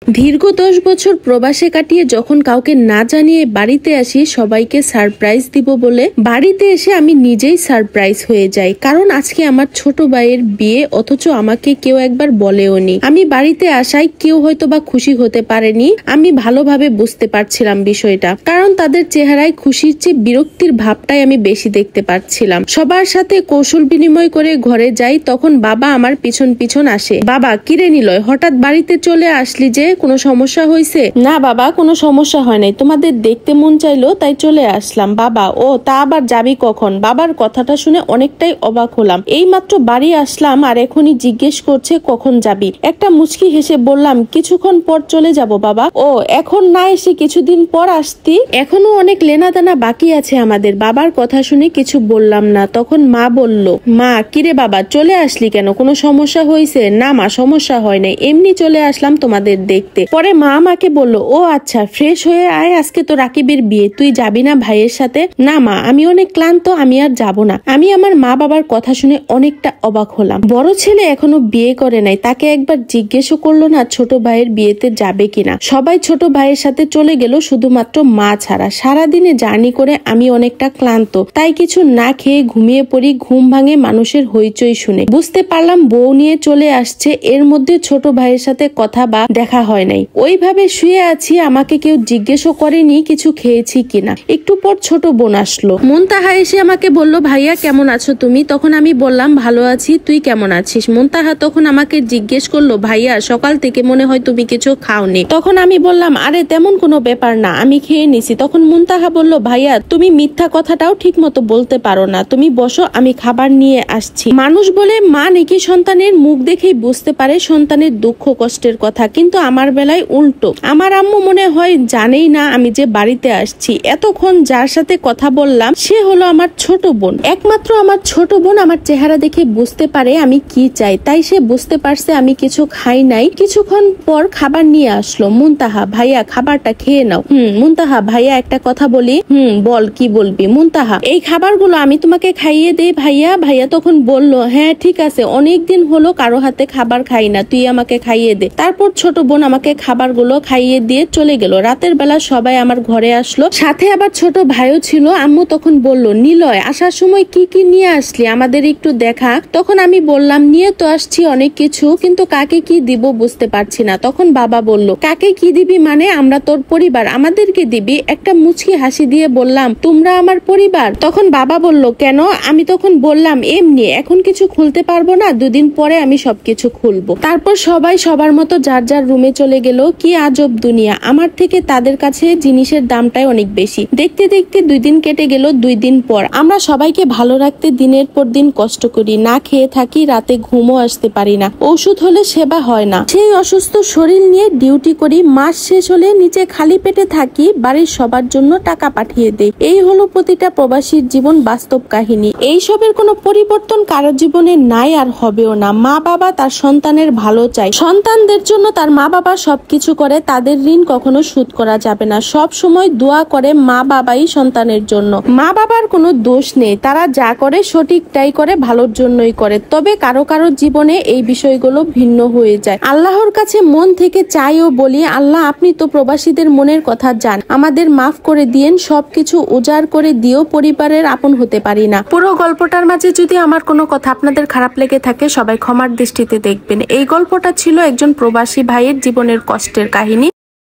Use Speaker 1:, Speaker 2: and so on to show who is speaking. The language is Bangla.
Speaker 1: দীর্ঘ 10 বছর প্রবাসে কাটিয়ে যখন কাউকে না জানিয়ে বাড়িতে আসি সবাইকে সারপ্রাইজ দিব বলে, বাড়িতে এসে আমি নিজেই সারপ্রাইজ হয়ে যাই। কারণ আজকে আমার ছোট ভাইয়ের বিয়ে, অথচ আমাকে কেউ একবার বলেওনি। আমি বাড়িতে আসায় কেউ হয়তো বা খুশি হতে পারেনি। আমি ভালোভাবে বুঝতে পারছিলাম বিষয়টা, কারণ তাদের চেহারায় খুশির চেয়ে বিরক্তির ভাবটাই আমি বেশি দেখতে পাচ্ছিলাম। সবার সাথে কৌশল বিনিময় করে ঘরে যাই, তখন বাবা আমার পিছন পিছন আসে। বাবা, কিরে নিলয়, হঠাৎ বাড়িতে চলে আসলি যে, কোনো সমস্যা হয়েছে? না বাবা, কোনো সমস্যা হয় নাই, তোমাদের দেখতে মন চাইলো তাই চলে আসলাম। বাবা, ও তা আবার যাবি কখন? বাবার কথাটা শুনে অনেকটাই অবাক হলাম। এই মাত্র বাড়ি আসলাম আর এখনই জিজ্ঞেস করছে কখন যাবি। একটা মুচকি হেসে বললাম, কিছুক্ষণ পর চলে যাব বাবা। ও, এখন না এসে কিছুদিন পর আসতি? এখনো অনেক লেনাদেনা বাকি আছে আমাদের। বাবার কথা শুনে কিছু বললাম না। তখন মা বলল, মা কিরে বাবা, চলে আসলি কেন? কোনো সমস্যা হয়েছে? না মা, সমস্যা হয় নাই, এমনি চলে আসলাম তোমাদের দেখতে। পরে মা আমাকে বলল, ও আচ্ছা, ফ্রেশ হয়ে আয়, আজকে তো রাকিবের বিয়ে, তুই যাবি না ভাইয়ের সাথে? না মা, আমি অনেক ক্লান্ত, আমি আর যাব না। আমি আমার মা বাবার কথা শুনে অনেকটা অবাক হলাম। বড় ছেলে এখনো বিয়ে করে নাই, তাকে একবার জিজ্ঞেসও করলো না ছোট ভাইয়ের বিয়েতে যাবে কিনা। সবাই ছোট ভাইয়ের সাথে চলে গেল, শুধুমাত্র মা ছাড়া। সারাদিনে জার্নি করে আমি অনেকটা ক্লান্ত, তাই কিছু না খেয়ে ঘুমিয়ে পড়ি। ঘুম ভাঙে মানুষের হইচই শুনে। বুঝতে পারলাম বউ নিয়ে চলে আসছে। এর মধ্যে ছোট ভাইয়ের সাথে কথা বা দেখা হয় নাই। ওইভাবে শুয়ে আছি, আমাকে কেউ জিজ্ঞেসও করেনি কিছু খেয়েছি কিনা। একটু পর ছোট বোন আসলো। মুনতাহা এসে আমাকে বলল, ভাইয়া কেমন আছো তুমি? তখন আমি বললাম, ভালো আছি, তুই কেমন আছিস? মুনতাহা তখন আমাকে জিজ্ঞেস করলো, ভাইয়া সকাল থেকে মনে হয় তুমি কিছু খাওনি। তখন আমি বললাম, আরে তেমন কোনো ব্যাপার না, আমি খেয়ে নিছি। তখন মুনতাহা বলল, ভাইয়া তুমি মিথ্যা কথাটাও ঠিক মতো বলতে পারো না, তুমি বসো, আমি খাবার নিয়ে আসছি। মানুষ বলে মা নাকি সন্তানের মুখ দেখেই বুঝতে পারে সন্তানের দুঃখ কষ্টের কথা, কিন্তু আমার বেলায় উল্টো। আমার আম্মু মনে হয় জানেই না আমি যে বাড়িতে আসছি। এতক্ষণ যার সাথে কথা বললাম সে হলো আমার ছোট বোন। একমাত্র আমার ছোট বোন আমার চেহারা দেখে বুঝতে পারে আমি কি চাই, তাই সে বুঝতে পারছে আমি কিছু খাই নাই। কিছুক্ষণ পর খাবার নিয়ে আসলো। মুনতাহা, ভাইয়া খাবারটা খেয়ে নাও। মুনতাহা, ভাইয়া একটা কথা বলি। বল, কি বলবি? মুনতাহা, এই খাবারগুলো আমি তোমাকে খাইয়ে দেই ভাইয়া। ভাইয়া তখন বলল, হ্যাঁ ঠিক আছে, অনেকদিন হলো কারো হাতে খাবার খাই না, তুই আমাকে খাইয়ে দে। তারপর ছোট বোন আমাকে খাবারগুলো খাইয়ে দিয়ে চলে গেল। রাতের বেলা সবাই আমার ঘরে আসলো, সাথে আবার ছোট ভাইও ছিল। আম্মু তখন বলল, নিলয় আসার সময় কি কি নিয়ে আসলি, আমাদের একটু দেখা। তখন আমি বললাম, নিয়ে তো আসছি অনেক কিছু, কিন্তু কাকে কি দিব বুঝতে পারছি না। তখন বাবা বলল, কাকে কি দিবি মানে? আমরা তোর পরিবার, আমাদেরকে দিবি? একটা মুচকি হাসি দিয়ে বললাম, তোমরা আমার পরিবার? তখন বাবা বলল, কেন? আমি তখন বললাম, এমনি, এখন কিছু খুলতে পারবো না, দুদিন পরে আমি সবকিছু খুলবো। তারপর সবাই সবার মতো যার যার রুমে চলে গেল। কি আজব দুনিয়া, আমার থেকে তাদের কাছে জিনিসের দামটাই অনেক বেশি। দেখতে দেখতে 2 দিন কেটে গেল। 2 দিন পর আমরা সবাইকে ভালো রাখতে দিনের পর দিন কষ্ট করি, না খেয়ে থাকি, রাতে ঘুমও আসতে পারি না, ওষুধ হলে সেবা হয় না। সেই অসুস্থ শরীর নিয়ে ডিউটি করি, মাস শেষ হলে নিচে খালি পেটে থাকি, বাড়ির সবার জন্য টাকা পাঠিয়ে দেই। এই হলো প্রতিটা প্রবাসীর জীবন, বাস্তব কাহিনী। এইসবের কোনো পরিবর্তন কারো জীবনে নাই আর হবেও না। মা বাবা তার সন্তানের ভালো চায়, সন্তানদের জন্য তার মা বাবা সবকিছু করে, তাদের ঋণ কখনো শোধ করা যাবে না। সব সময় দোয়া করে মা বাবাই সন্তানের জন্য। মা বাবার কোনো দোষ নেই, তারা যা করে সঠিকটাই করে, ভালোর জন্যই করে। তবে কারো কারো জীবনে এই বিষয়গুলো ভিন্ন হয়ে যায়। আল্লাহর কাছে মন থেকে চাই ও বলি, আল্লাহ আপনি তো প্রবাসীদের মনের কথা জান, আমাদের মাফ করে দিয়েন, সবকিছু উজাড় করে দিও, পরিবারের আপন হতে পারি না। পুরো গল্পটার মাঝে যদি আমার কোনো কথা আপনাদের খারাপ লেগে থাকে, সবাই ক্ষমার দৃষ্টিতে দেখবেন। এই গল্পটা ছিল একজন প্রবাসী ভাইয়ের জীবনের কষ্টের কাহিনী।